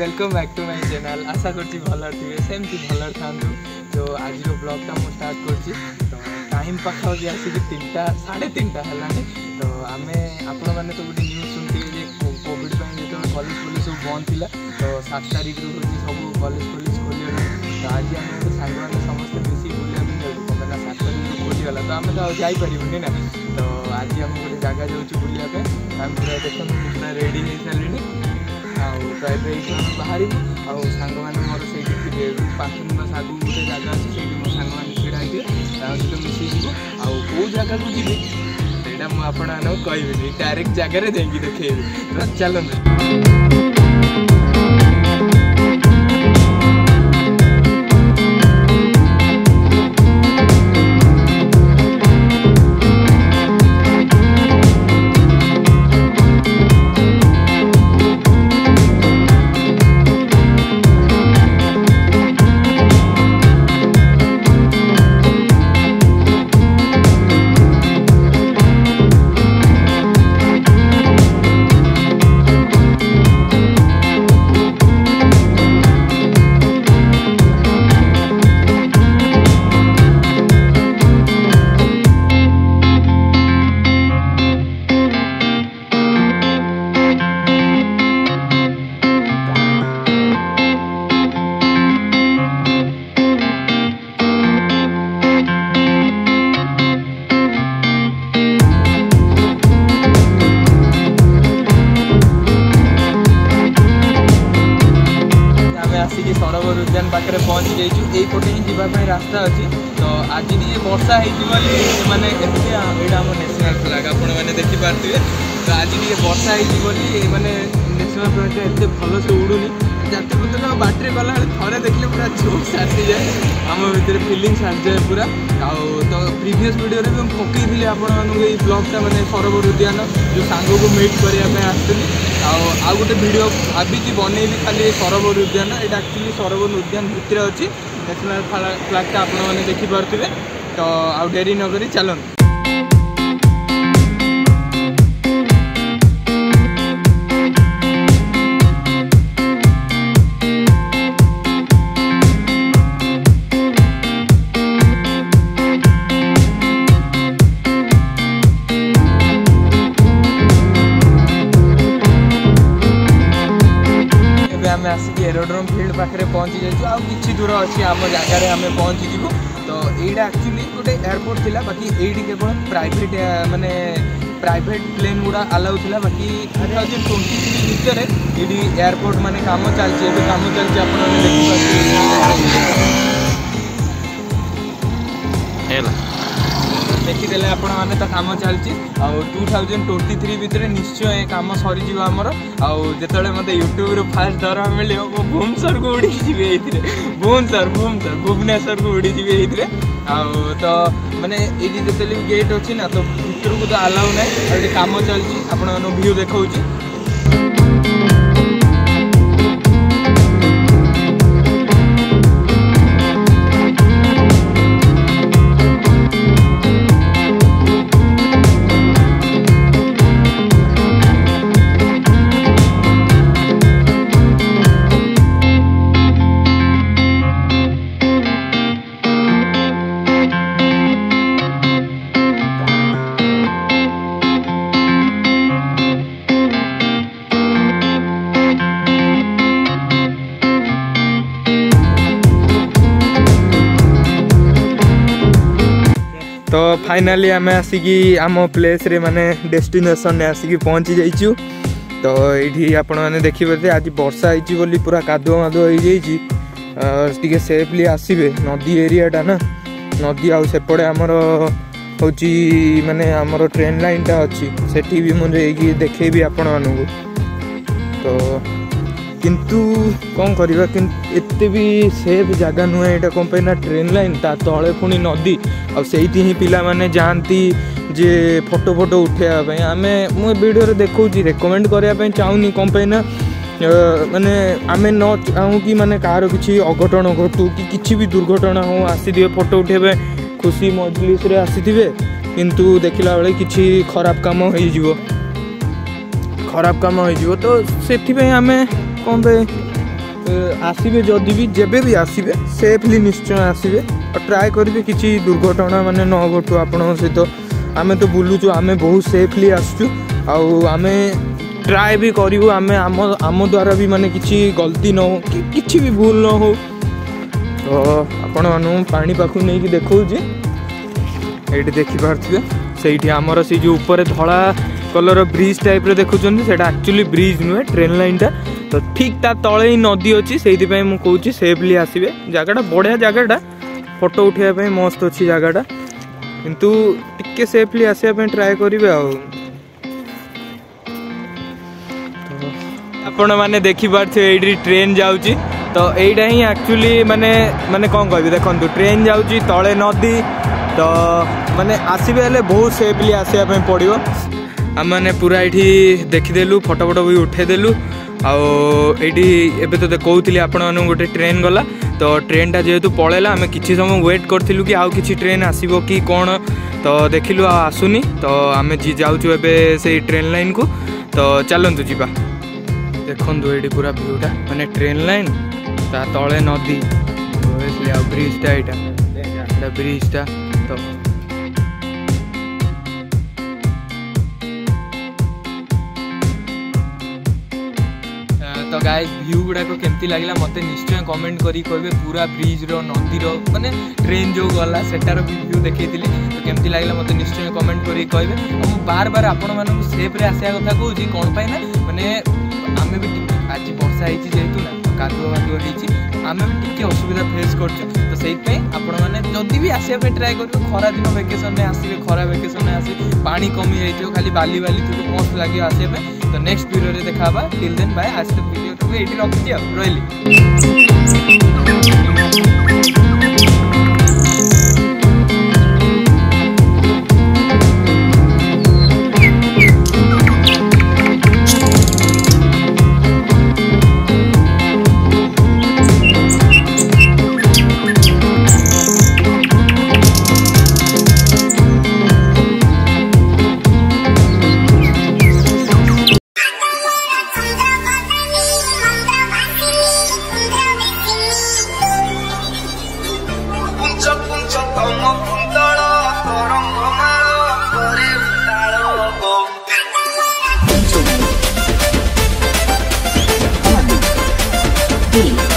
Welcome back to my channel. आशा करछि भल थे सेमती भल था। तो आज ब्लॉगटा मुझे स्टार्ट कर टाइम पाखापाखि आसिक 3टा 3:30 है। तो आम आपण मैंने तो गोटे न्यूज शुणुथे कोविड जो कॉलेज फॉलेज सब बंद थी। तो 7 तारिख रू सब कॉलेज फॉलेज खोल। तो आज आम गोटे सांग मैंने समस्त मिसी बुलाया जाऊँ 7 तारिख खोलीगला। तो आम तो जापरि ना। तो आज आम गोटे जगह जाऊँ बुलाया आम पूरा देखो पूरा रेडी हो सारे। बाहर सांग मैंने मोर से 5 मिनट आगू गोटे जगह अच्छे मो सांग मैंने छड़ा सहित मिसई कौ जगह को जी से मुझे कहबी डायरेक्ट जगह जाकि देखेबी। चलते सरोवर उद्यान पाखे पहुँच जाइए। यहीपटे ही जावाई रास्ता अच्छी। तो आज टे वर्षा होने यहाँ नेशनल फ्लैग आपने देखिपे। तो आज टे वर्षा होने नेशनल फ्लैग एत भल से उड़ूनी जाती मतलब बाटर गला थे देखले पूरा जोक सारी जाए आम भर फिलिंग सारी जाए पूरा। तो प्रीवियस वीडियो भी पकई आपको ये ब्लॉगटा मैंने सरोवर उद्यान जो सांग को मीट करने आसुनी। आउ गोटे वीडियो भाभी बनईबी खाली सरोवर उद्यान। ये एक्चुअली सरोवर उद्यान भितर अच्छी नेशनल फ्लैगटा आपने देखिपे। तो आउ डेरी नक चलते। आम आसिक एरोड्रोम फील्ड पाखे पहुँची जाइए। आउ कि दूर अच्छी आम जगार आम पहुँचीजु। तो यहाँ एक्चुअली गोटे एयरपोर्ट थिला बाकी ये केवल प्राइवेट माने प्राइवेट प्लेन गुड़ा अलाउ थिला। बाकी 2023 भितर ये एयरपोर्ट माने काम चलती काम चलती देखीदे आपने तो काम चलती। 2023 भितर निश्चय काम सरीज आमर। आते मत यूट्यूब फास्ट दरमा मिले भुवनेश्वर को उड़ी जी भुवनेश्वर को उड़ी जी। तो माने ये जिते गेट अच्छी ना तो भितर को तो अलाउ ना काम चलती आप व्यू देखा। तो फाइनाली आम आसिक आम प्लेस रे माने डेस्टिनेशन ने आसिक पहुँची जाइचु। तो ये आपण मैंने देखिए आज वर्षा होती बोली पूरा कादुआ मादुआ हो जाइए। सेफली आसबे नदी एरियाटा ना नदी आउे आमर हूँ माने आमर ट्रेन लाइनटा अच्छी सेठी भी मुझे देखेबी आपण मानू। तो किंतु कौन करवा एते भी सेफ जगह नुहे यहाँ कौन पे ट्रेन लाइन ता तले पुणी नदी आईटी ही पिला माने जानती जे फोटो फोटो उठाइवाई आम मुझे वीडियो देखा रेकमेंड करने चाहूनी कौन पे माने आम न चाहूँ कि माने कार किसी अघटन घटू कि किसी भी दुर्घटना हो आसी फोटो उठे खुशी मजलिस रे आसी किंतु देखला बेले किसी खराब काम हो। तो से आम कौन पे आसबे जदि भी जेबे भी आसबे सेफली निश्चय आसबे और ट्राए करेंगे किसी दुर्घटना माने न घटू आपण सहित। आमे तो बुलूचु आमे बहुत सेफली आसचु आमे ट्राए भी करूँ आमे आम द्वारा भी माने किसी गलती न हो कि किसी भी भूल न हो। तो आपण मानू पानी पाखु नहीं कि देखौछि ये देखिपे से आमर से जो ऊपर धला कलर ब्रिज टाइप रे देखुछन सेटा एक्चुअली ब्रिज नुहे ट्रेन लाइन टा। तो ठीक ता तले ही नदी अच्छी से कहूँ सेफली आसबे। जगटा बढ़िया जगटा फोटो उठाइबा मस्त अच्छी जगटा किंतु टिके सेफली आसपा ट्राए करेंगे। आपण मैंने देखिपे ये ट्रेन जाऊँगी तो यहीटा ही एक्चुअली माने माने कौन कह देखो ट्रेन जाऊँगी तले नदी तो माने आसबे हेले बहुत सेफली आसपा पड़ो। आम मैंने पूरा ये देखीदेलु फोटो फोटो भी उठेदेलु आईटी एबे तो कहूली आपण मानू गोटे ट्रेन गला तो ट्रेन टा जेहेतु पलैला आम किसी समय वेट करूँ कि आउ कि ट्रेन आसब कि कौन तो देखिलु आसुनी तो आम जाऊँ एबे से ट्रेन लाइन को। तो चलतु जीवा देखु ये पूरा व्यूटा माने ट्रेन लाइन ता तले नदी ब्रिजटा यहाँ ब्रिजटा तो गाइस व्यू गुड़ाक केमती लगला मत निश्चय कमेंट करी कहबे। पूरा ब्रिज रो नदी रो माने ट्रेन जो गला सेटार व्यू देखैतिली तो केमती लगला मत निश्चय कमेंट करी कहबे। हम बार बार आपण मानू सेफ रे आसिया कथा कहूची कोन पाई ना माने आमे भी आज वर्षा होईची जेहेतु ना कादुआ वादुआ होईची आमे भी टिके असुविधा फेस करछु। तो सेहि पे आपण माने जदी भी आसिया पे ट्राई करियो खरा दिन वेकेशन में आसीबे खरा वेकेशन में आसी पानी कमी जाइथियो खाली बाली बाली तो मस्त लागियो आसिया पे। तो नेक्स्ट वीडियो रे देखाबा टिल देन बाय। आज तक वीडियो को एठी रखछि रहिली। Three.